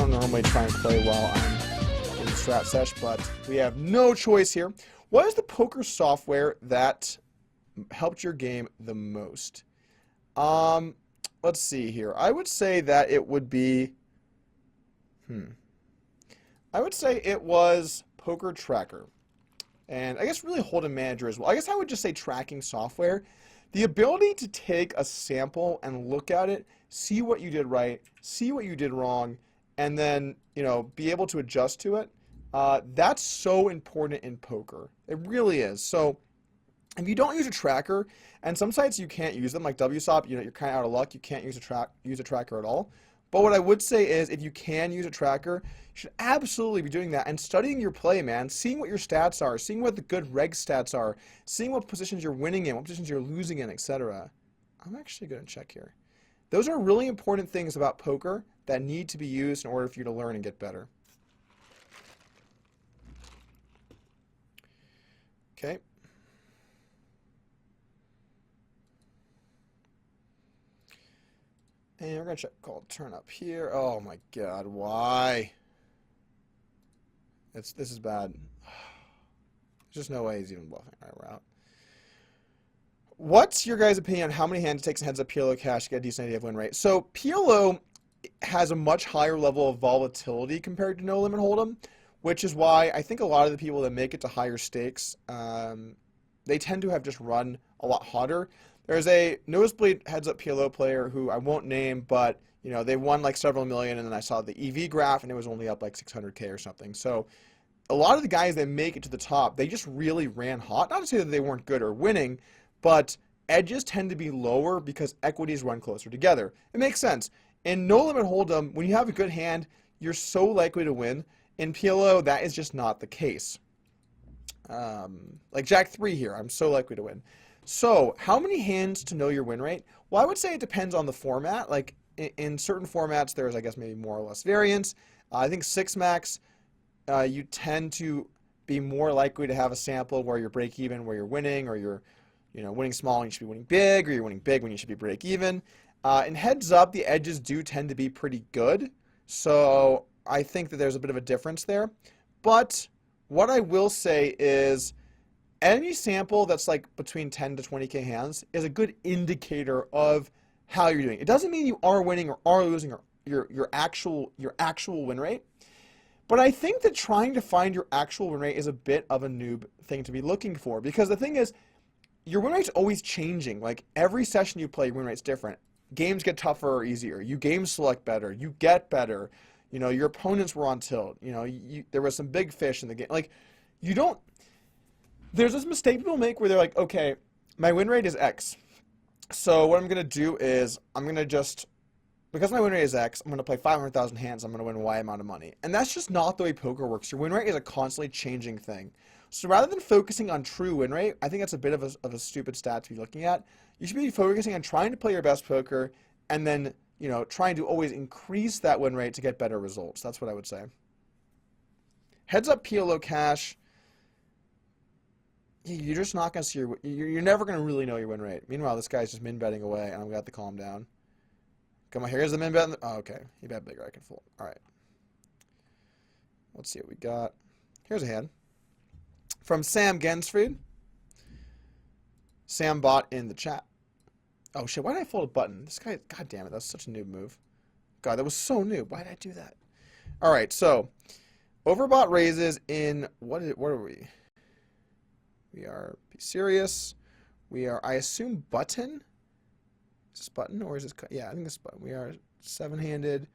don't normally try and play while I'm in strat sesh, but we have no choice here. What is the poker software that helped your game the most? Let's see here. I would say that it would be, I would say it was Poker Tracker. And I guess really Hold'em Manager as well. I guess I would just say tracking software. The ability to take a sample and look at it, see what you did right, see what you did wrong, and then, you know, be able to adjust to it. That's so important in poker. It really is. So if you don't use a tracker, and some sites you can't use them, like WSOP, you know, you're kind of out of luck. You can't use a tracker at all. But what I would say is, if you can use a tracker, you should absolutely be doing that and studying your play, man. Seeing what your stats are, seeing what the good reg stats are, seeing what positions you're winning in, what positions you're losing in, etc. I'm actually going to check here. Those are really important things about poker that need to be used in order for you to learn and get better. Okay. And we're going to check called turn up here. Oh my god, why? This is bad. There's just no way he's even bluffing. Alright, we're out. What's your guys' opinion on how many hands it takes in heads up PLO cash to get a decent idea of win rate? So PLO has a much higher level of volatility compared to No Limit Hold'em, which is why I think a lot of the people that make it to higher stakes, they tend to have just run a lot hotter. There's a nosebleed heads-up PLO player who I won't name, but you know they won like several million, and then I saw the EV graph, and it was only up like 600K or something. So a lot of the guys that make it to the top, they just really ran hot. Not to say that they weren't good or winning, but edges tend to be lower because equities run closer together. It makes sense. In No Limit Hold'em, when you have a good hand, you're so likely to win. In PLO, that is just not the case. Like Jack 3 here, I'm so likely to win. So, how many hands to know your win rate? Well, I would say it depends on the format. Like, in certain formats, there's, I guess, maybe more or less variance. I think 6-max, you tend to be more likely to have a sample where you're break-even, where you're winning, or you're, you know, winning small and you should be winning big, or you're winning big when you should be break-even. In heads-up, the edges do tend to be pretty good. So, I think that there's a bit of a difference there. But what I will say is, any sample that's like between 10 to 20K hands is a good indicator of how you're doing. It doesn't mean you are winning or are losing or your actual win rate. But I think that trying to find your actual win rate is a bit of a noob thing to be looking for, because the thing is, your win rate's always changing. Like every session you play, your win rate's different. Games get tougher or easier. You game select better. You get better. You know, your opponents were on tilt. You know, there was some big fish in the game. Like, you don't. There's this mistake people make where they're like, okay, my win rate is X. So what I'm going to do is I'm going to just, because my win rate is X, I'm going to play 500,000 hands, I'm going to win Y amount of money. And that's just not the way poker works. Your win rate is a constantly changing thing. So rather than focusing on true win rate, I think that's a bit of a stupid stat to be looking at. You should be focusing on trying to play your best poker and then, you know, trying to always increase that win rate to get better results. That's what I would say. Heads up PLO cash. You're just not going to see you're never going to really know your win rate. Meanwhile, this guy's just min betting away, and I'm going to have to calm down. Come on, here's the min bet. Oh, okay. He bet bigger. I can fold. All right. Let's see what we got. Here's a hand. From Sam Gensfried. Sam bought in the chat. Oh, shit. Why did I fold a button? This guy, god damn it. That's such a noob move. God, that was so noob. Why did I do that? All right, so overbought raises in, what are we? We are, be serious. We are, I assume, button. Is this button or is this, yeah, I think this is button. We are 7-handed,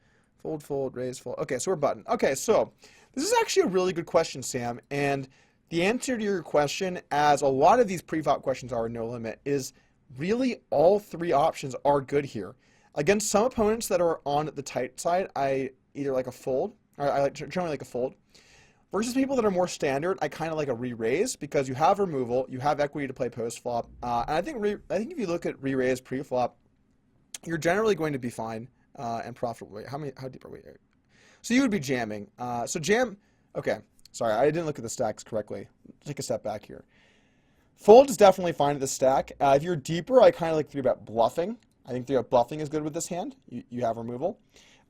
fold, fold, raise, fold. Okay, so we're button. Okay, so this is actually a really good question, Sam. And the answer to your question, as a lot of these pre-flop questions are no limit, is really all three options are good here. Against some opponents that are on the tight side, I either like a fold, or I generally like a fold. Versus people that are more standard, I kind of like a re-raise because you have removal, you have equity to play post-flop. And I think if you look at re-raise pre-flop, you're generally going to be fine and profitable. Wait, how deep are we? So you would be jamming. So jam, okay, sorry, I didn't look at the stacks correctly. Take a step back here. Fold is definitely fine at the stack. If you're deeper, I kind of like 3-bet bluffing. I think 3-bet bluffing is good with this hand. You have removal.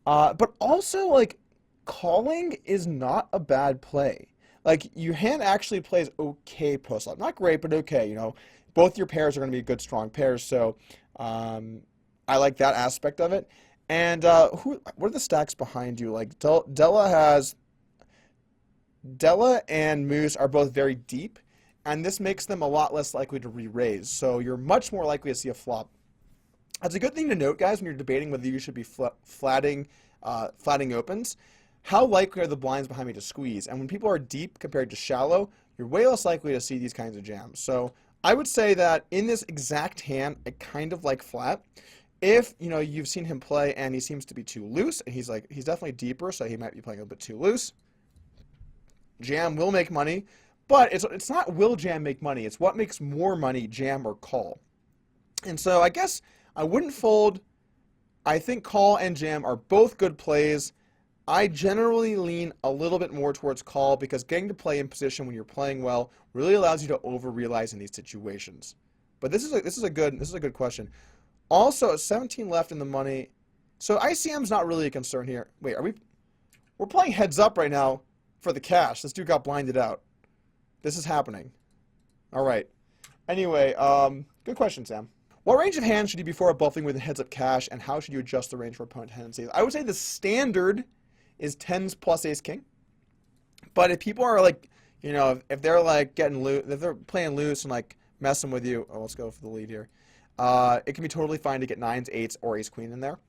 But also, like, calling is not a bad play. Like, your hand actually plays okay post-flop. Not great, but okay, you know. Both your pairs are going to be good, strong pairs, so I like that aspect of it. And what are the stacks behind you? Like, Della and Moose are both very deep, and this makes them a lot less likely to re-raise. So you're much more likely to see a flop. That's a good thing to note, guys, when you're debating whether you should be flatting opens. How likely are the blinds behind me to squeeze? And when people are deep compared to shallow, you're way less likely to see these kinds of jams. So I would say that in this exact hand, I kind of like flat. If, you know, you've seen him play and he seems to be too loose, and he's definitely deeper, so he might be playing a bit too loose. Jam will make money, but it's not will jam make money. It's what makes more money, jam or call. And so I guess I wouldn't fold. I think call and jam are both good plays. I generally lean a little bit more towards call because getting to play in position when you're playing well really allows you to over-realize in these situations. But this is a good question. Also, 17 left in the money. So ICM's not really a concern here. Wait, we're playing heads up right now for the cash. This dude got blinded out. This is happening. All right. Anyway, good question, Sam. What range of hands should you be before bluffing with a heads up cash, and how should you adjust the range for opponent tendencies? I would say the standard is 10s plus ace king. But if people are like, you know, if they're like getting loose, if they're playing loose and like messing with you, oh, let's go for the lead here. It can be totally fine to get 9s, 8s, or ace queen in there.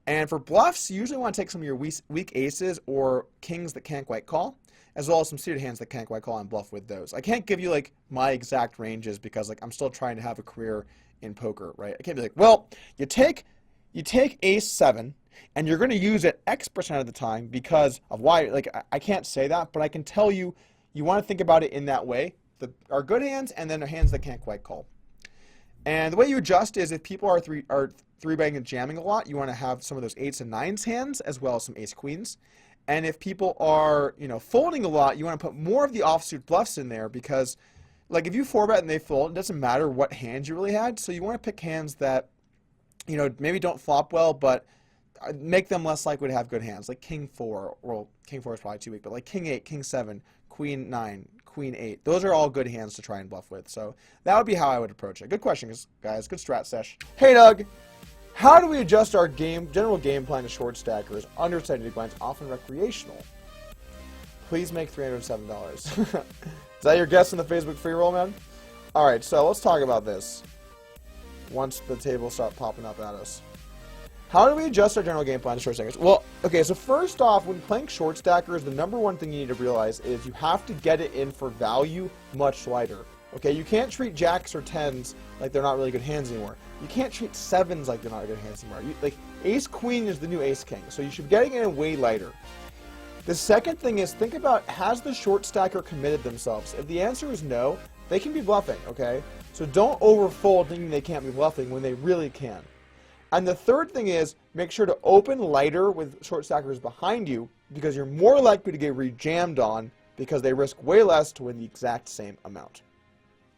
And for bluffs, you usually want to take some of your weak aces or kings that can't quite call, as well as some suited hands that can't quite call and bluff with those. I can't give you like my exact ranges because like I'm still trying to have a career in poker, right? I can't be like, well, you take ace 7 and you're going to use it X% of the time because of why. Like I can't say that, but I can tell you, you want to think about it in that way. Our good hands and then our hands that can't quite call. And the way you adjust is if people are three-betting and jamming a lot, you want to have some of those 8s and 9s hands as well as some ace queens. And if people are, you know, folding a lot, you want to put more of the offsuit bluffs in there because, like, if you 4-bet and they fold, it doesn't matter what hands you really had. So you want to pick hands that, you know, maybe don't flop well, but make them less likely to have good hands, like King 4. Well, King 4 is probably too weak, but like King 8, King 7, Queen 9, Queen 8. Those are all good hands to try and bluff with. So that would be how I would approach it. Good question, guys. Good strat sesh. Hey, Doug. How do we adjust our general game plan to short stackers, underside big blinds, often recreational? Please make $307. Is that your guess in the Facebook free roll, man? All right, so let's talk about this once the tables start popping up at us. How do we adjust our general game plan to short stackers? Well, okay, so first off, when playing short stackers, the number one thing you need to realize is you have to get it in for value much lighter. Okay, you can't treat jacks or 10s like they're not really good hands anymore. You can't treat 7s like they're not good hands anymore. Like ace queen is the new ace king, so you should be getting it in way lighter. The second thing is think about, has the short stacker committed themselves? If the answer is no, they can be bluffing, okay? So don't overfold thinking they can't be bluffing when they really can. And the third thing is make sure to open lighter with short stackers behind you because you're more likely to get re-jammed on because they risk way less to win the exact same amount.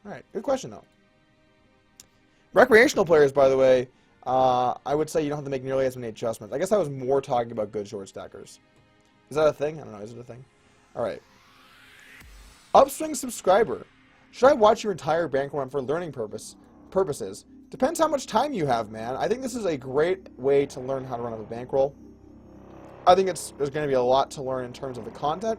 All right, good question though. Recreational players, by the way, I would say you don't have to make nearly as many adjustments. I guess I was more talking about good short stackers. Is that a thing? I don't know. Is it a thing? All right. Upswing subscriber. Should I watch your entire bankroll run for learning purposes? Depends how much time you have, man. I think this is a great way to learn how to run up a bankroll. I think there's going to be a lot to learn in terms of the content.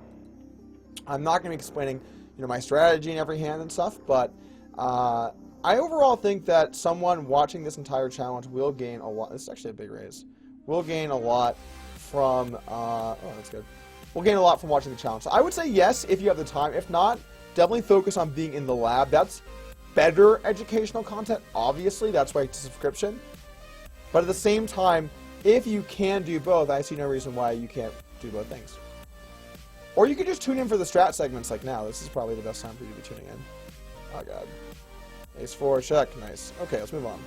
I'm not going to be explaining, you know, my strategy in every hand and stuff, but I overall think that someone watching this entire challenge will gain a lot. This is actually a big raise. Will gain a lot from, oh, that's good. We'll gain a lot from watching the challenge. So I would say yes if you have the time. If not, definitely focus on being in the lab. That's better educational content, obviously. That's why it's a subscription. But at the same time, if you can do both, I see no reason why you can't do both things. Or you could just tune in for the strat segments like now. This is probably the best time for you to be tuning in. Oh, God. Ace 4, check. Nice. Okay, let's move on.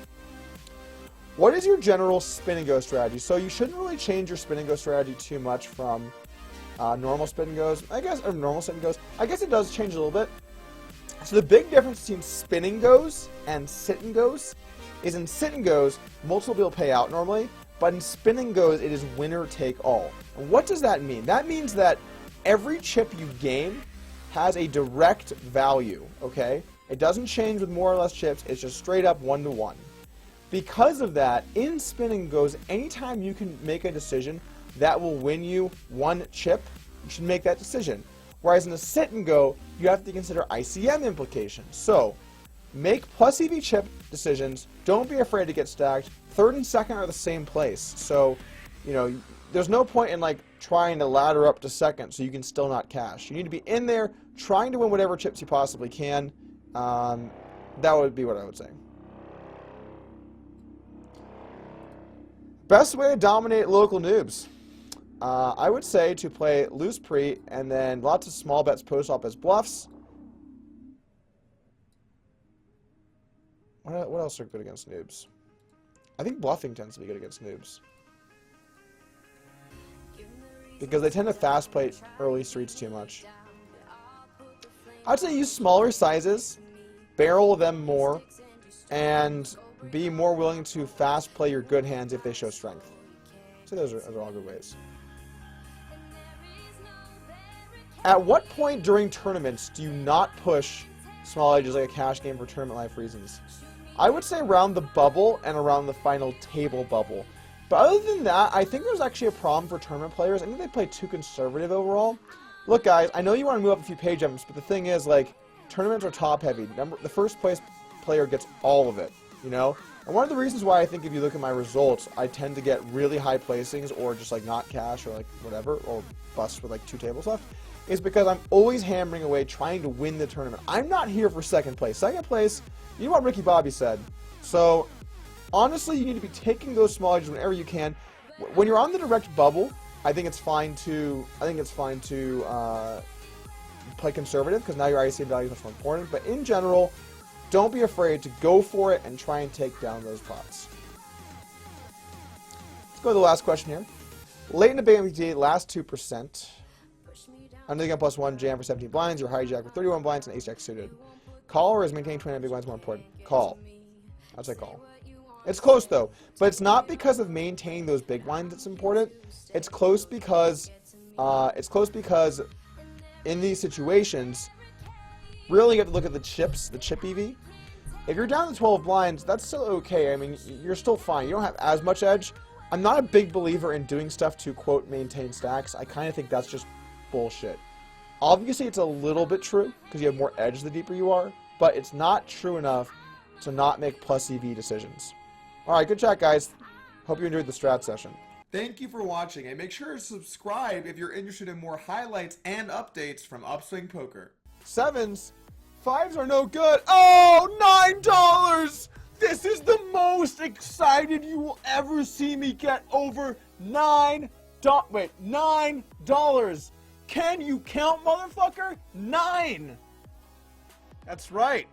What is your general spin and go strategy? So you shouldn't really change your spin and go strategy too much from normal spin and goes. I guess, or normal spin and goes. I guess it does change a little bit. So the big difference between spin and goes and sit and goes is in sit and goes, multiple people pay out normally, But in spin and goes, it is winner take all. And what does that mean? That means that every chip you gain has a direct value, okay? It doesn't change with more or less chips, it's just straight up 1-to-1. Because of that, in spin and goes, anytime you can make a decision that will win you one chip, you should make that decision. Whereas in a sit and go, you have to consider ICM implications. So, make plus EV chip decisions, don't be afraid to get stacked. Third and second are the same place. So, you know, there's no point in like trying to ladder up to second so you can still not cash. You need to be in there trying to win whatever chips you possibly can. That would be what I would say. Best way to dominate local noobs. I would say to play loose pre and then lots of small bets post-op as bluffs. What else are good against noobs? I think bluffing tends to be good against noobs. Because they tend to fast play early streets too much. I'd say use smaller sizes, barrel them more, and be more willing to fast play your good hands if they show strength. So those are all good ways. At what point during tournaments do you not push small edges like a cash game for tournament life reasons? I would say around the bubble and around the final table bubble. But other than that, I think there's actually a problem for tournament players. I think they play too conservative overall. Look, guys, I know you want to move up a few page jumps, but the thing is, like, tournaments are top heavy. The first place player gets all of it, you know? And one of the reasons why I think if you look at my results, I tend to get really high placings or just like not cash or like whatever, or bust with like 2 tables left, is because I'm always hammering away trying to win the tournament. I'm not here for second place. Second place, you know what Ricky Bobby said. So, honestly, you need to be taking those small edges whenever you can. When you're on the direct bubble, I think it's fine to play conservative because now your ICM value is much more important. But in general, don't be afraid to go for it and try and take down those pots. Let's go to the last question here. Late in the BMT, last 2%. Under the gun +1, jam for 17 blinds. Your hijack with 31 blinds and ace-jack suited. Call, or is maintaining 29 big blinds more important? Call. I'd say call. It's close though, but it's not because of maintaining those big blinds that's important. It's close because in these situations, really you have to look at the chips, the chip EV. If you're down to 12 blinds, that's still okay. I mean, you're still fine. You don't have as much edge. I'm not a big believer in doing stuff to, quote, maintain stacks. I kind of think that's just bullshit. Obviously, it's a little bit true because you have more edge the deeper you are, but it's not true enough to not make plus EV decisions. All right, good chat, guys. Hope you enjoyed the strat session. Thank you for watching, and make sure to subscribe if you're interested in more highlights and updates from Upswing Poker. 7s, 5s are no good. Oh, $9! This is the most excited you will ever see me get over $9. Can you count, motherfucker? 9! That's right.